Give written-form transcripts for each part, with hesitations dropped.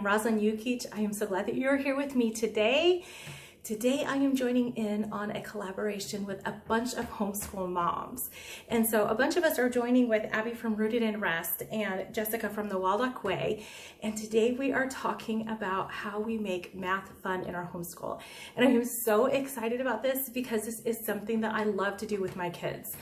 am Rosalind Yukich. I am so glad that you're here with me today. Today I am joining in on a collaboration with a bunch of homeschool moms. And so a bunch of us are joining with Abby from Rooted in Rest and Jessica from the Waldock Way. And today we are talking about how we make math fun in our homeschool. And I am so excited about this because this is something that I love to do with my kids.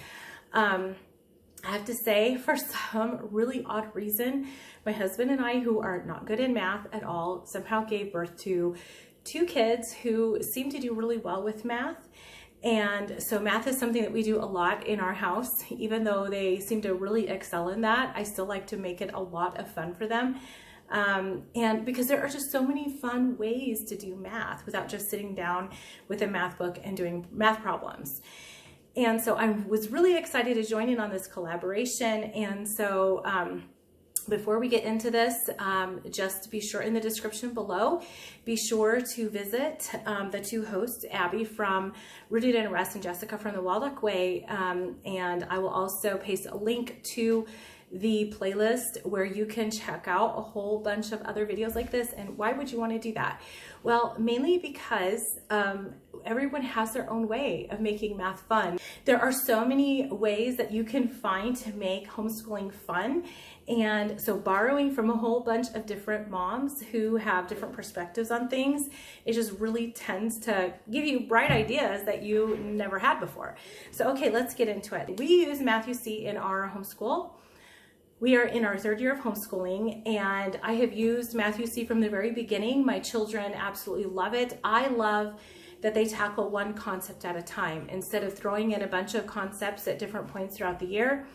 I have to say, for some really odd reason, my husband and I, who are not good in math at all, somehow gave birth to two kids who seem to do really well with math. And so math is something that we do a lot in our house. Even though they seem to really excel in that, I still like to make it a lot of fun for them. And because there are just so many fun ways to do math without just sitting down with a math book and doing math problems. And so I was really excited to join in on this collaboration. And so before we get into this, just be sure in the description below, be sure to visit the two hosts, Abby from Rooted in Rest and Jessica from the Waldock Way. And I will also paste a link to the playlist where you can check out a whole bunch of other videos like this. And why would you want to do that? Well, mainly because everyone has their own way of making math fun. There are so many ways that you can find to make homeschooling fun. And so borrowing from a whole bunch of different moms who have different perspectives on things, it just really tends to give you bright ideas that you never had before. So, okay, let's get into it. We use Yatzee in our homeschool. We are in our third year of homeschooling, and I have used Yatzee from the very beginning. My children absolutely love it. I love that they tackle one concept at a time. Instead of throwing in a bunch of concepts at different points throughout the year,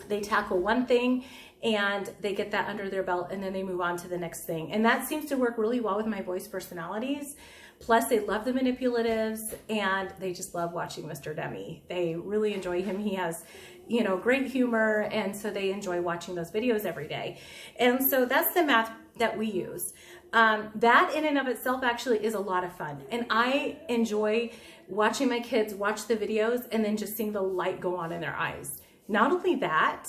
they tackle one thing and they get that under their belt, and then they move on to the next thing. And that seems to work really well with my boys' personalities. Plus, they love the manipulatives, and they just love watching Mr. Demi. They really enjoy him. He has, you know, great humor, and so they enjoy watching those videos every day. And so that's the math that we use. That in and of itself actually is a lot of fun. And I enjoy watching my kids watch the videos and then just seeing the light go on in their eyes. Not only that,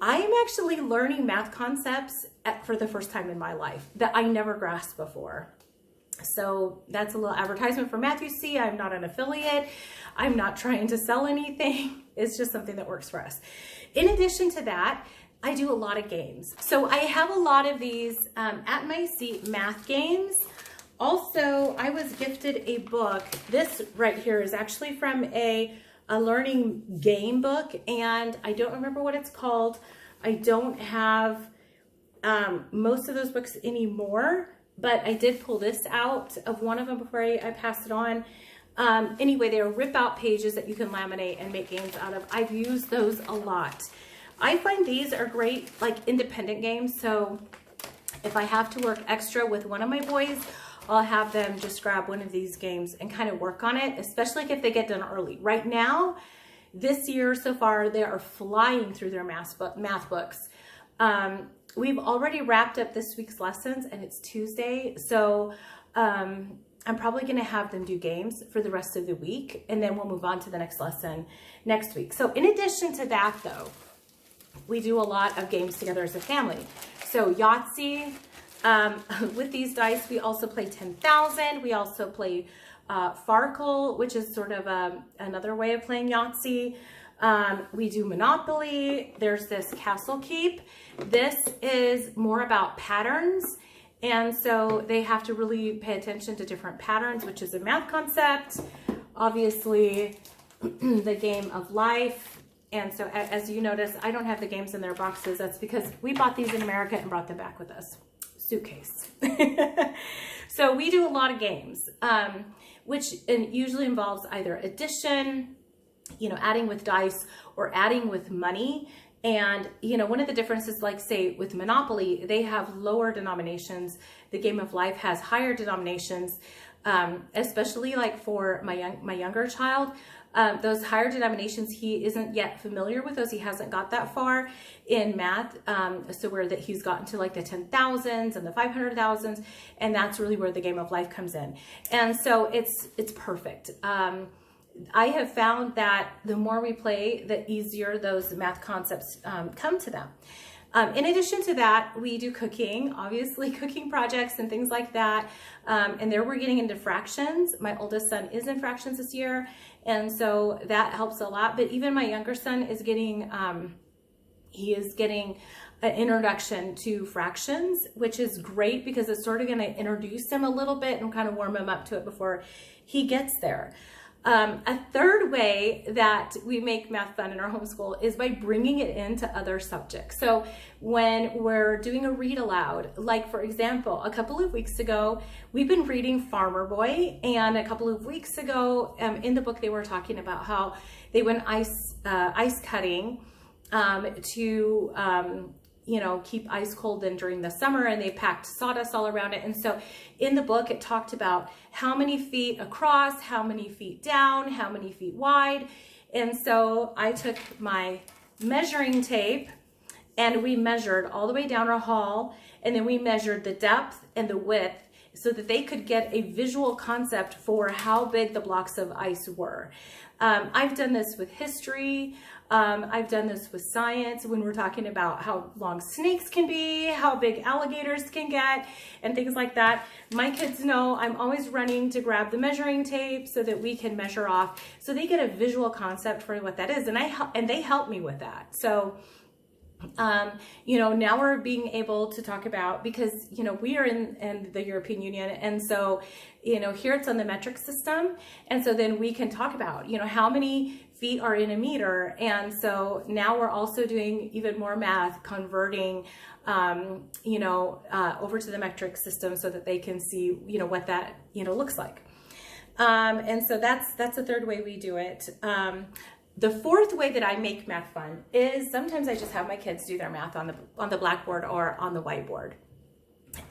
I am actually learning math concepts for the first time in my life that I never grasped before. So that's a little advertisement for Yatzee. I'm not an affiliate. I'm not trying to sell anything. It's just something that works for us. In addition to that, I do a lot of games. So I have a lot of these at my seat math games. Also, I was gifted a book. This right here is actually from a learning game book, and I don't remember what it's called. I don't have most of those books anymore, but I did pull this out of one of them before I passed it on. Anyway, they are rip out pages that you can laminate and make games out of. I've used those a lot. I find these are great, like independent games. So if I have to work extra with one of my boys, I'll have them just grab one of these games and kind of work on it, especially if they get done early. Right now, this year so far, they are flying through their math books. We've already wrapped up this week's lessons, and it's Tuesday. So I'm probably going to have them do games for the rest of the week, and then we'll move on to the next lesson next week. So in addition to that, though, we do a lot of games together as a family. So Yatzee, with these dice, we also play 10,000. We also play Farkle, which is sort of another way of playing Yatzee. We do Monopoly. There's this Castle Keep. This is more about patterns. And so they have to really pay attention to different patterns, which is a math concept. Obviously, the game of life. And so as you notice, I don't have the games in their boxes. That's because we bought these in America and brought them back with us. Suitcase. So we do a lot of games, which usually involves either addition, you know, adding with dice, or adding with money. And, you know, one of the differences, like say with Monopoly, they have lower denominations. The game of life has higher denominations, especially like for my younger child. Those higher denominations, he isn't yet familiar with those. He hasn't got that far in math. So where that he's gotten to like the 10,000s and the 500,000s, and that's really where the game of life comes in. And so it's perfect. I have found that the more we play, the easier those math concepts come to them. In addition to that, we do cooking, obviously cooking projects and things like that. And there we're getting into fractions. My oldest son is in fractions this year, and so that helps a lot. But even my younger son is getting, he is getting an introduction to fractions, which is great because it's sort of going to introduce him a little bit and kind of warm him up to it before he gets there. A third way that we make math fun in our homeschool is by bringing it into other subjects. So when we're doing a read aloud, like for example, a couple of weeks ago, we've been reading Farmer Boy, and a couple of weeks ago in the book, they were talking about how they went ice cutting to you know, keep ice cold in during the summer, and they packed sawdust all around it. And so in the book, it talked about how many feet across, how many feet down, how many feet wide. And so I took my measuring tape and we measured all the way down our hall, and then we measured the depth and the width so that they could get a visual concept for how big the blocks of ice were. I've done this with history. I've done this with science when we're talking about how long snakes can be, how big alligators can get, and things like that. My kids know I'm always running to grab the measuring tape so that we can measure off, so they get a visual concept for what that is, and they help me with that. So you know, now we're being able to talk about, because, you know, we are in the European Union, and so, you know, here it's on the metric system, and so then we can talk about, you know, how many feet are in a meter. And so now we're also doing even more math, converting, you know, over to the metric system so that they can see, you know, what that, you know, looks like. And so that's the third way we do it. The fourth way that I make math fun is sometimes I just have my kids do their math on the blackboard or on the whiteboard.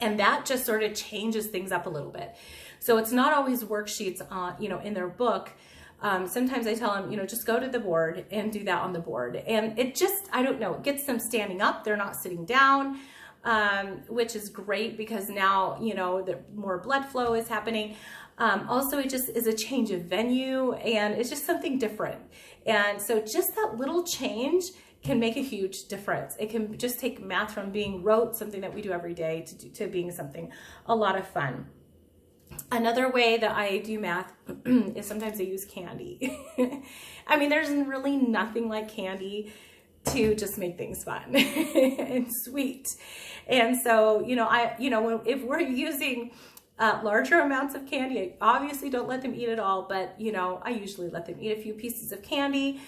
And that just sort of changes things up a little bit. So it's not always worksheets on, you know, in their book. Sometimes I tell them, you know, just go to the board and do that on the board. And it just, I don't know, it gets them standing up. They're not sitting down, which is great because now, you know, the more blood flow is happening. Also, it just is a change of venue, and it's just something different. And so just that little change can make a huge difference. It can just take math from being rote, something that we do every day, to being something a lot of fun. Another way that I do math is sometimes I use candy. I mean, there's really nothing like candy to just make things fun and sweet. And so, you know, if we're using larger amounts of candy, I obviously don't let them eat it all, but, you know, I usually let them eat a few pieces of candy,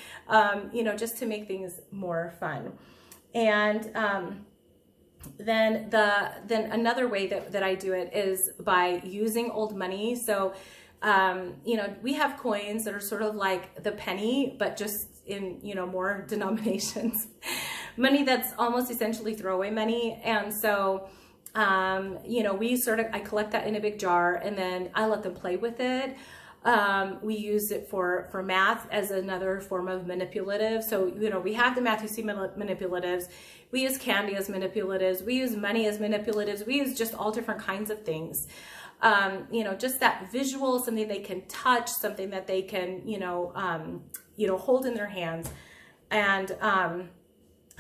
you know, just to make things more fun. And then another way that I do it is by using old money. So, you know, we have coins that are sort of like the penny, but just in, you know, more denominations. Money that's almost essentially throwaway money. And so, you know, I collect that in a big jar, and then I let them play with it. We use it for math as another form of manipulative. So, you know, we have the Math-U-See manipulatives. We use candy as manipulatives. We use money as manipulatives. We use just all different kinds of things. You know, just that visual, something they can touch, something that they can, you know, hold in their hands. And,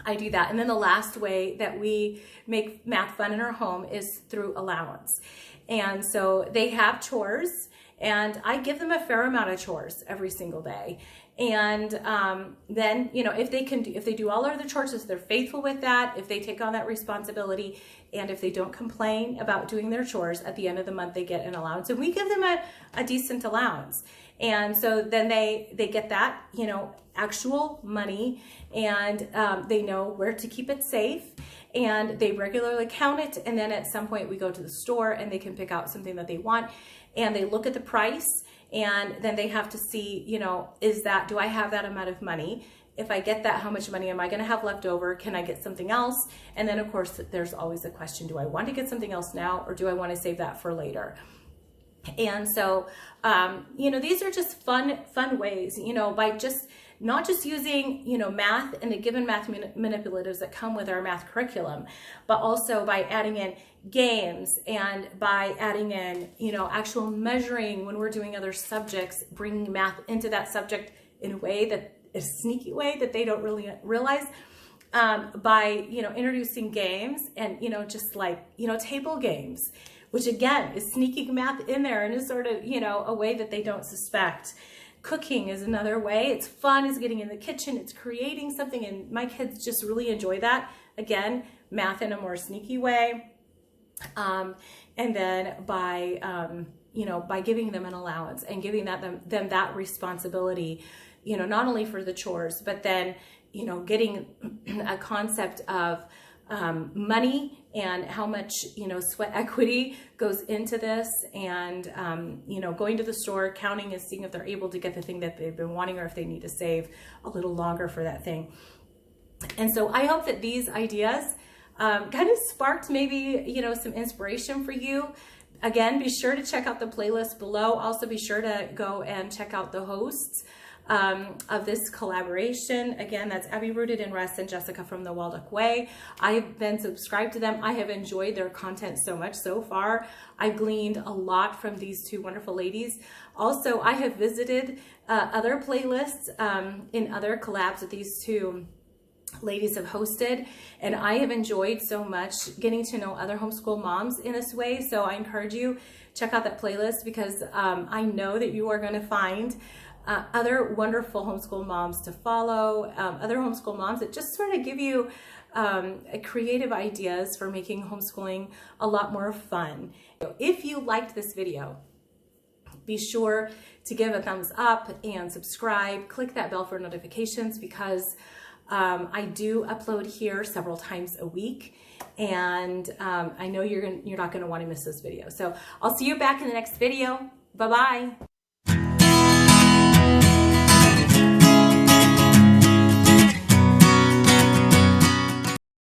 I do that. And then the last way that we make math fun in our home is through Allowance. And so they have chores, and I give them a fair amount of chores every single day. And then, you know, if they do all of the chores, if they're faithful with that, if they take on that responsibility, and if they don't complain about doing their chores, at the end of the month, they get an allowance. And we give them a decent allowance. And so then they get that, you know, actual money, and they know where to keep it safe, and they regularly count it. And then at some point we go to the store and they can pick out something that they want, and they look at the price, and then they have to see, you know, do I have that amount of money? If I get that, how much money am I going to have left over? Can I get something else? And then of course there's always the question, do I want to get something else now, or do I want to save that for later? And so, you know, these are just fun ways, you know, by just not just using, you know, math and the given math manipulatives that come with our math curriculum, but also by adding in games, and by adding in, you know, actual measuring when we're doing other subjects, bringing math into that subject in a way that is a sneaky way that they don't really realize. by, introducing games and, just like, table games, which again is sneaking math in there and is sort of, a way that they don't suspect. Cooking is another way. It's fun, it's getting in the kitchen, it's creating something, and my kids just really enjoy that. Again, math in a more sneaky way. And then by, by giving them an allowance and giving them that responsibility, not only for the chores, but then, getting a concept of money and how much, sweat equity goes into this, and, going to the store, counting and seeing if they're able to get the thing that they've been wanting, or if they need to save a little longer for that thing. And so I hope that these ideas kind of sparked maybe, some inspiration for you. Again, be sure to check out the playlist below. Also be sure to go and check out the hosts of this collaboration. Again, that's Abby Rooted in Rest and Jessica from the Waldock Way. I have been subscribed to them. I have enjoyed their content so much so far. I've gleaned a lot from these two wonderful ladies. Also, I have visited other playlists in other collabs that these two ladies have hosted, and I have enjoyed so much getting to know other homeschool moms in this way. So I encourage you, check out that playlist, because I know that you are going to find other wonderful homeschool moms to follow, other homeschool moms that just sort of give you creative ideas for making homeschooling a lot more fun. If you liked this video, be sure to give a thumbs up and subscribe. Click that bell for notifications, because I do upload here several times a week, and I know you're not going to want to miss this video. So I'll see you back in the next video. Bye-bye.